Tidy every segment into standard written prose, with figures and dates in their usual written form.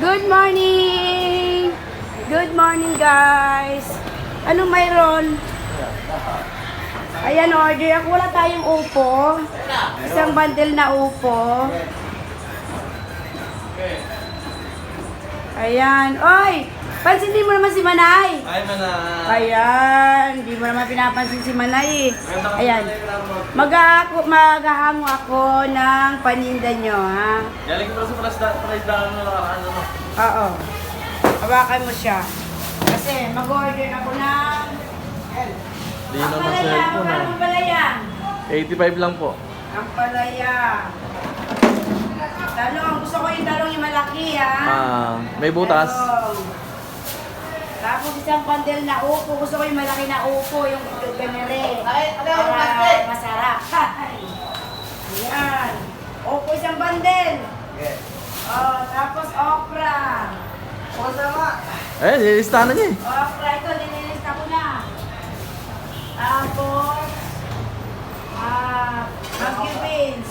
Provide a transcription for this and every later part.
Good morning! Good morning, guys! Anong mayroon? Ayan, order. Ako wala tayong upo. Isang bundle na upo. Ayan. Oy! Pansinin mo naman si Manay. Ay, Manay. Ayan. Hindi mo naman pinapansin si Manay. Ayan. Maghahango ako ng paninda nyo, ha? Galing ko sa palasdaan na nakaraan, ano? Oo. Hawakan mo siya. Kasi mag-order ako ng... Hindi naman cellphone, ha? Ang palaya. 85 lang po. Ang palaya. Talong. Gusto ko yung talong yung malaki, ha? May butas. Talong. Tapos isang bundle na upo. Gusto ko yung malaki na upo, yung ganere. Para masarap. Ayan. Upo isang bundle. Oh, tapos okra. Lilistahan na niya eh. Okra, ito, nililista ko na. Tapos, Baguio beans.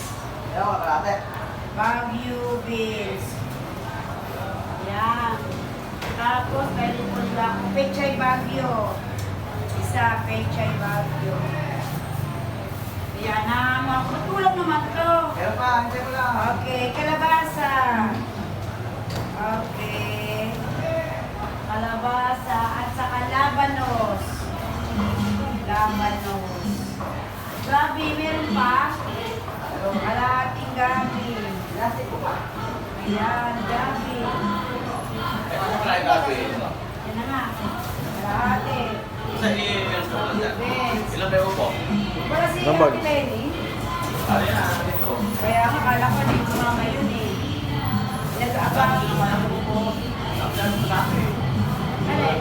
Baguio beans. Yan. Tapos, pwede po nila akong pechay Baguio. Isa, pechay Baguio. Yan, matulog naman to. Okay, kalabasa. Okay. Kalabasa at saka labanos. Labanos. Gabi, meron pa? Kalahating gabi. Ayan, gabi. Yan na nga. Kalahati. Ilan ba yung upo? Wala si Nambag. Ate Lenny. Ay, dito. Kaya akala ko dito mga ngayon eh. Nag-aabang. Alin?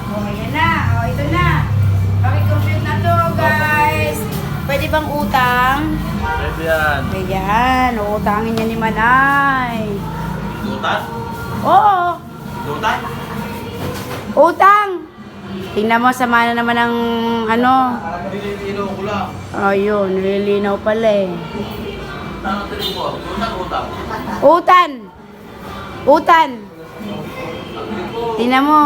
Oh, ayan na. Oh, ito na. Pakicomplete na to, guys. Pwede bang utang? Pwede yan. Ayan, utangin niya ni Manay. Tutan? Oo, Tutan? utang. Tingnan mo, sama na naman ng ano. Dililino ko lang. Ayun, nililinaw pala eh. Tanong din po. Tutan, utang. Utan. Utan. Tingnan mo,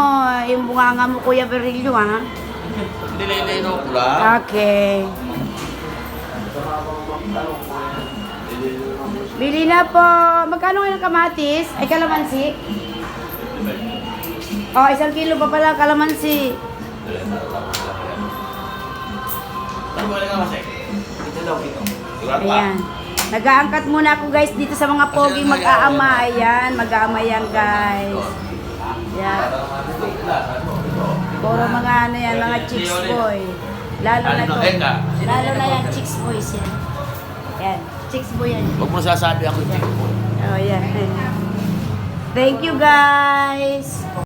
yung bunganga mo, Kuya Berilio, ha? Dililino ko lang. Okay. Bili na po. Magkano ngayon ang kamatis? Ay, kalamansi? Oh, 1 kilo pa pala kalamansi. Ano ba nga masay? Ito daw ito. Ayan. Nag-aangkat muna ako, guys, dito sa mga poging mag-aama. Ayan, mag-aama yan, guys. Yan. Puro mga ano yan, mga chicks boy. Lalo na to. Lalo na yan, chicks boys yan. Yan, chicks boy yan. Huwag mo sasabi ako yung Oh, yan. Thank you, guys.